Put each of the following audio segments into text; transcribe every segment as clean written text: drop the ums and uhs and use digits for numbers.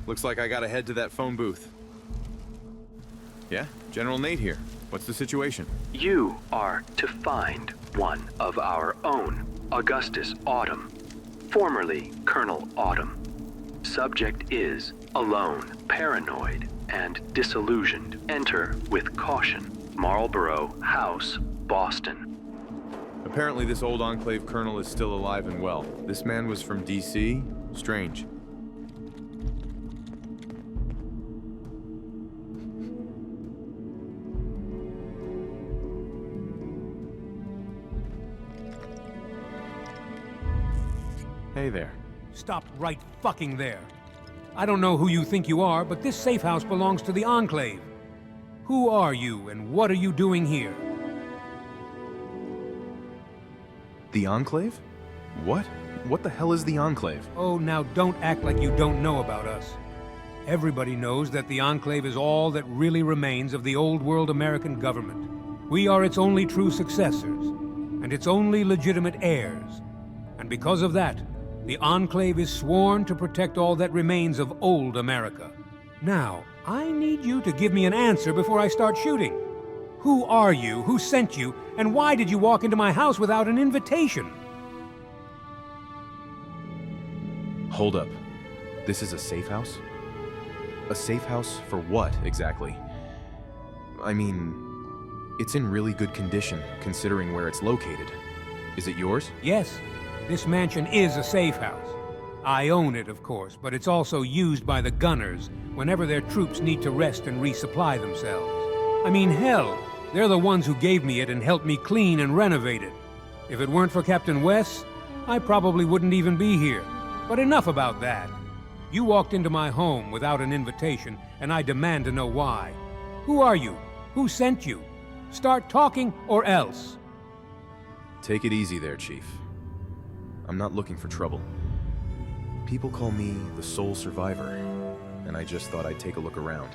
Looks like I gotta head to that phone booth. Yeah, General Nate here. What's the situation? You are to find one of our own, Augustus Autumn, formerly Colonel Autumn. Subject is alone, paranoid, and disillusioned. Enter with caution. Marlborough House, Boston. Apparently this old Enclave colonel is still alive and well. This man was from DC? Strange. Hey there. Stop right fucking there. I don't know who you think you are, but this safe house belongs to the Enclave. Who are you, and what are you doing here? The Enclave? What? What the hell is the Enclave? Oh, now don't act like you don't know about us. Everybody knows that the Enclave is all that really remains of the old world American government. We are its only true successors, and its only legitimate heirs. And because of that, the Enclave is sworn to protect all that remains of old America. Now, I need you to give me an answer before I start shooting. Who are you? Who sent you? And why did you walk into my house without an invitation? Hold up. This is a safe house? A safe house for what, exactly? I mean, it's in really good condition, considering where it's located. Is it yours? Yes, this mansion is a safe house. I own it, of course, but it's also used by the gunners whenever their troops need to rest and resupply themselves. I mean, hell, they're the ones who gave me it and helped me clean and renovate it. If it weren't for Captain West, I probably wouldn't even be here. But enough about that. You walked into my home without an invitation, and I demand to know why. Who are you? Who sent you? Start talking or else. Take it easy there, Chief. I'm not looking for trouble. People call me the sole survivor, and I just thought I'd take a look around.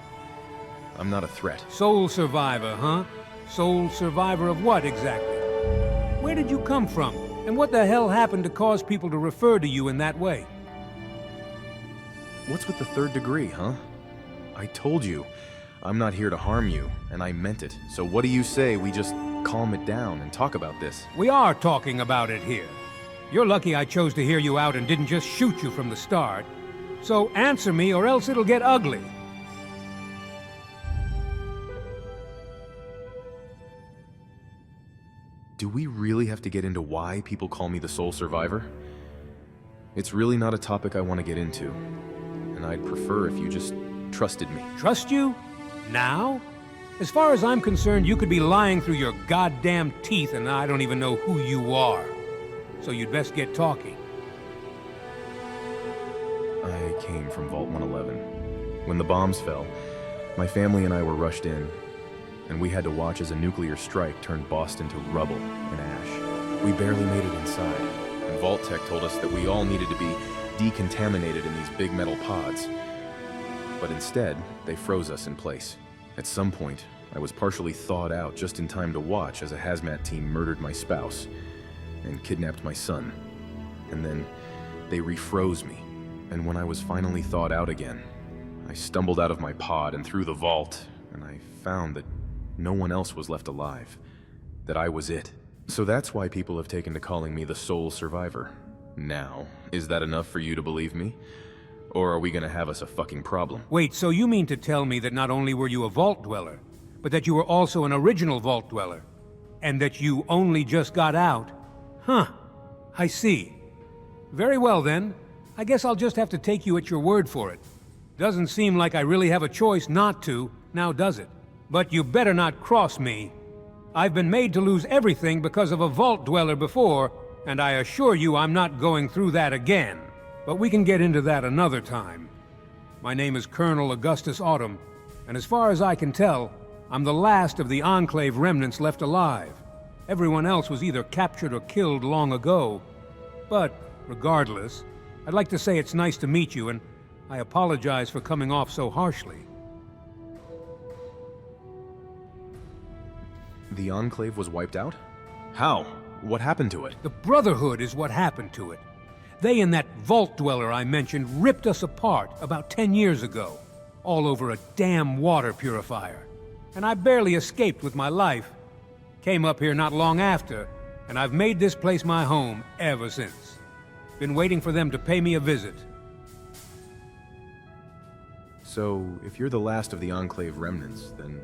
I'm not a threat. Sole survivor, huh? Sole survivor of what, exactly? Where did you come from? And what the hell happened to cause people to refer to you in that way? What's with the third degree, huh? I told you, I'm not here to harm you, and I meant it. So what do you say we just calm it down and talk about this? We are talking about it here. You're lucky I chose to hear you out and didn't just shoot you from the start. So answer me or else it'll get ugly. Do we really have to get into why people call me the sole survivor? It's really not a topic I want to get into, and I'd prefer if you just trusted me. Trust you? Now? As far as I'm concerned, you could be lying through your goddamn teeth and I don't even know who you are. So you'd best get talking. I came from Vault 111. When the bombs fell, my family and I were rushed in, and we had to watch as a nuclear strike turned Boston to rubble and ash. We barely made it inside, and Vault Tech told us that we all needed to be decontaminated in these big metal pods. But instead, they froze us in place. At some point, I was partially thawed out just in time to watch as a hazmat team murdered my spouse and kidnapped my son. And then they refroze me. And when I was finally thawed out again, I stumbled out of my pod and through the vault, and I found that no one else was left alive. That I was it. So that's why people have taken to calling me the sole survivor. Now, is that enough for you to believe me? Or are we gonna have us a fucking problem? Wait, so you mean to tell me that not only were you a vault dweller, but that you were also an original vault dweller? And that you only just got out? Huh. I see. Very well then. I guess I'll just have to take you at your word for it. Doesn't seem like I really have a choice not to, now does it? But you better not cross me. I've been made to lose everything because of a vault dweller before, and I assure you I'm not going through that again. But we can get into that another time. My name is Colonel Augustus Autumn, and as far as I can tell, I'm the last of the Enclave remnants left alive. Everyone else was either captured or killed long ago. But, regardless, I'd like to say it's nice to meet you, and I apologize for coming off so harshly. The Enclave was wiped out? How? What happened to it? The Brotherhood is what happened to it. They and that vault dweller I mentioned ripped us apart about 10 years ago, all over a damn water purifier. And I barely escaped with my life. Came up here not long after, and I've made this place my home ever since. Been waiting for them to pay me a visit. So, if you're the last of the Enclave remnants, then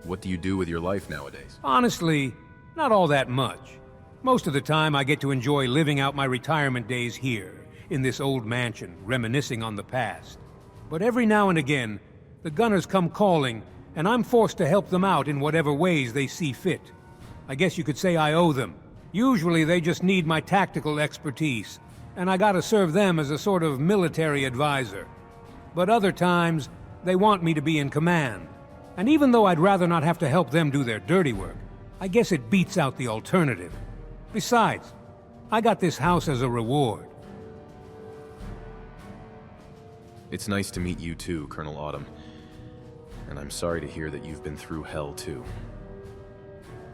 what do you do with your life nowadays? Honestly, not all that much. Most of the time I get to enjoy living out my retirement days here, in this old mansion, reminiscing on the past. But every now and again, the gunners come calling, and I'm forced to help them out in whatever ways they see fit. I guess you could say I owe them. Usually they just need my tactical expertise, and I gotta serve them as a sort of military advisor. But other times, they want me to be in command. And even though I'd rather not have to help them do their dirty work, I guess it beats out the alternative. Besides, I got this house as a reward. It's nice to meet you too, Colonel Autumn. And I'm sorry to hear that you've been through hell too.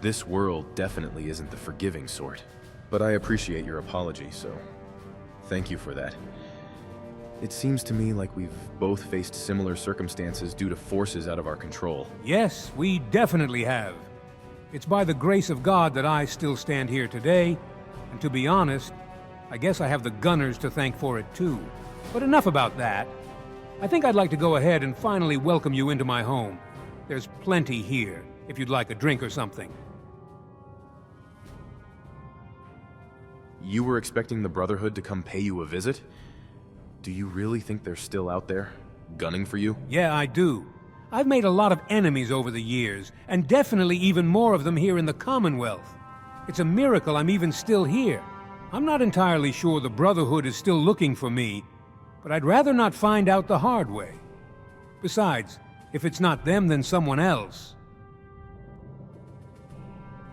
This world definitely isn't the forgiving sort. But I appreciate your apology, so thank you for that. It seems to me like we've both faced similar circumstances due to forces out of our control. Yes, we definitely have. It's by the grace of God that I still stand here today, and to be honest, I guess I have the gunners to thank for it too. But enough about that. I think I'd like to go ahead and finally welcome you into my home. There's plenty here, if you'd like a drink or something. You were expecting the Brotherhood to come pay you a visit? Do you really think they're still out there, gunning for you? Yeah, I do. I've made a lot of enemies over the years, and definitely even more of them here in the Commonwealth. It's a miracle I'm even still here. I'm not entirely sure the Brotherhood is still looking for me, but I'd rather not find out the hard way. Besides, if it's not them, then someone else.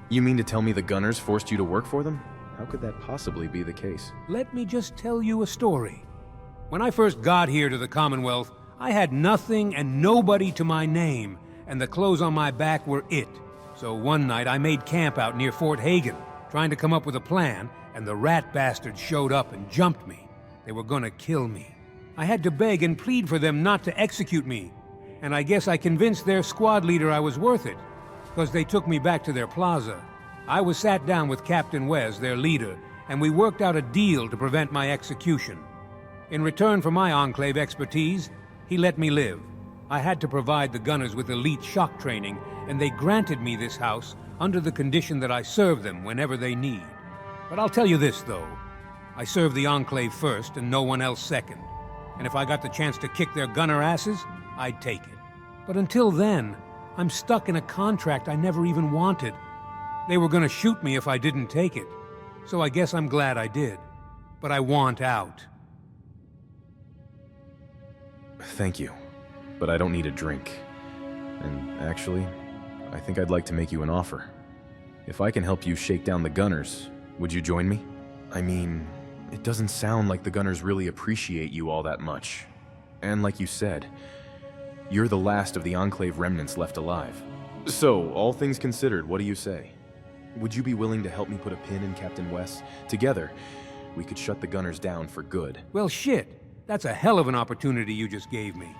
You mean to tell me the gunners forced you to work for them? How could that possibly be the case? Let me just tell you a story. When I first got here to the Commonwealth, I had nothing and nobody to my name, and the clothes on my back were it. So one night I made camp out near Fort Hagen, trying to come up with a plan, and the rat bastards showed up and jumped me. They were gonna kill me. I had to beg and plead for them not to execute me, and I guess I convinced their squad leader I was worth it, because they took me back to their plaza. I was sat down with Captain Wes, their leader, and we worked out a deal to prevent my execution. In return for my Enclave expertise, he let me live. I had to provide the gunners with elite shock training, and they granted me this house under the condition that I serve them whenever they need. But I'll tell you this, though. I serve the Enclave first and no one else second. And if I got the chance to kick their gunner asses, I'd take it. But until then, I'm stuck in a contract I never even wanted. They were gonna shoot me if I didn't take it. So I guess I'm glad I did. But I want out. Thank you, but I don't need a drink. And actually, I think I'd like to make you an offer. If I can help you shake down the gunners, would you join me? I mean, it doesn't sound like the gunners really appreciate you all that much. And like you said, you're the last of the Enclave remnants left alive. So, all things considered, what do you say? Would you be willing to help me put a pin in Captain Wes? Together, we could shut the gunners down for good. Well, shit. That's a hell of an opportunity you just gave me.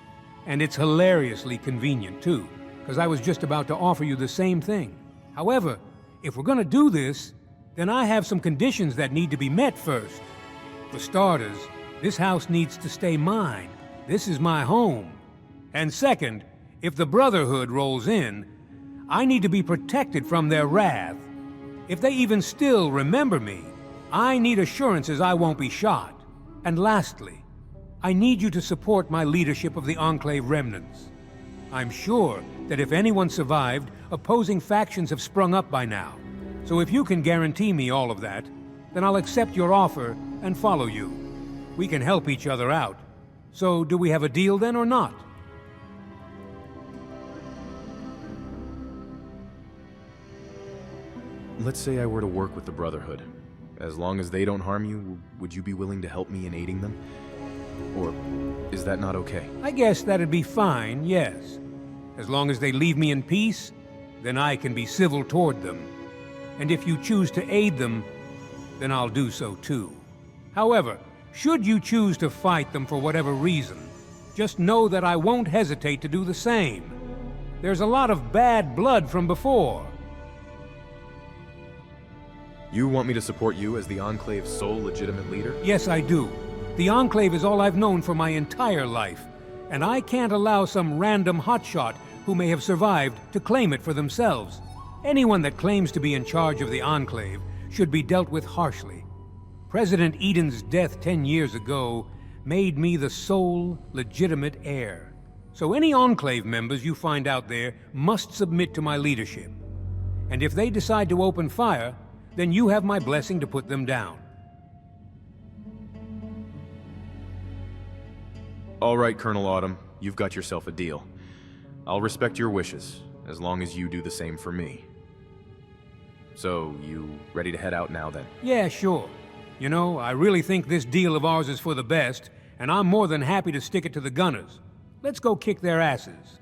And it's hilariously convenient, too, because I was just about to offer you the same thing. However, if we're gonna do this, then I have some conditions that need to be met first. For starters, this house needs to stay mine. This is my home. And second, if the Brotherhood rolls in, I need to be protected from their wrath. If they even still remember me, I need assurances I won't be shot. And lastly, I need you to support my leadership of the Enclave remnants. I'm sure that if anyone survived, opposing factions have sprung up by now. So if you can guarantee me all of that, then I'll accept your offer and follow you. We can help each other out. So do we have a deal then or not? Let's say I were to work with the Brotherhood. As long as they don't harm you, would you be willing to help me in aiding them? Or is that not okay? I guess that'd be fine, yes. As long as they leave me in peace, then I can be civil toward them. And if you choose to aid them, then I'll do so too. However, Should you choose to fight them for whatever reason, just know that I won't hesitate to do the same. There's a lot of bad blood from before. You want me to support you as the Enclave's sole legitimate leader? Yes, I do. The Enclave is all I've known for my entire life, and I can't allow some random hotshot who may have survived to claim it for themselves. Anyone that claims to be in charge of the Enclave should be dealt with harshly. President Eden's death 10 years ago made me the sole legitimate heir. So any Enclave members you find out there must submit to my leadership. And if they decide to open fire, then you have my blessing to put them down. All right, Colonel Autumn, you've got yourself a deal. I'll respect your wishes, as long as you do the same for me. So, you ready to head out now then? Yeah, sure. You know, I really think this deal of ours is for the best, and I'm more than happy to stick it to the Gunners. Let's go kick their asses.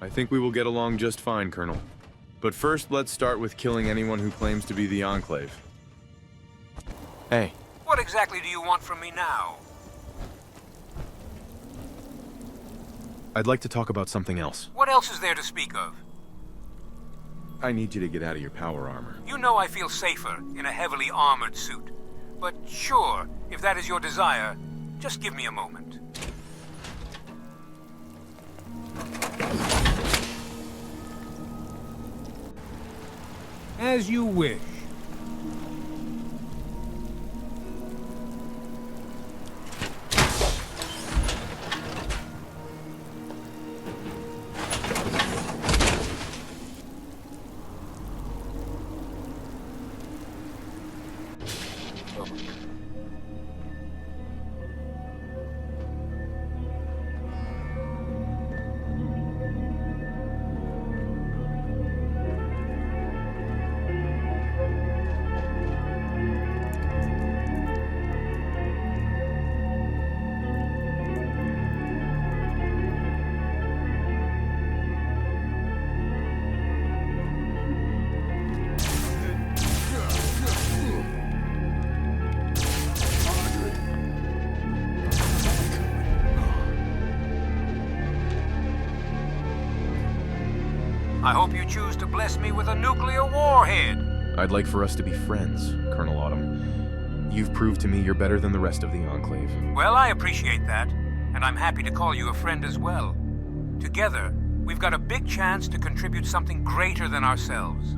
I think we will get along just fine, Colonel. But first, let's start with killing anyone who claims to be the Enclave. Hey. What exactly do you want from me now? I'd like to talk about something else. What else is there to speak of? I need you to get out of your power armor. You know I feel safer in a heavily armored suit. But sure, if that is your desire, just give me a moment. As you wish. I hope you choose to bless me with a nuclear warhead. I'd like for us to be friends, Colonel Autumn. You've proved to me you're better than the rest of the Enclave. Well, I appreciate that, and I'm happy to call you a friend as well. Together, we've got a big chance to contribute something greater than ourselves.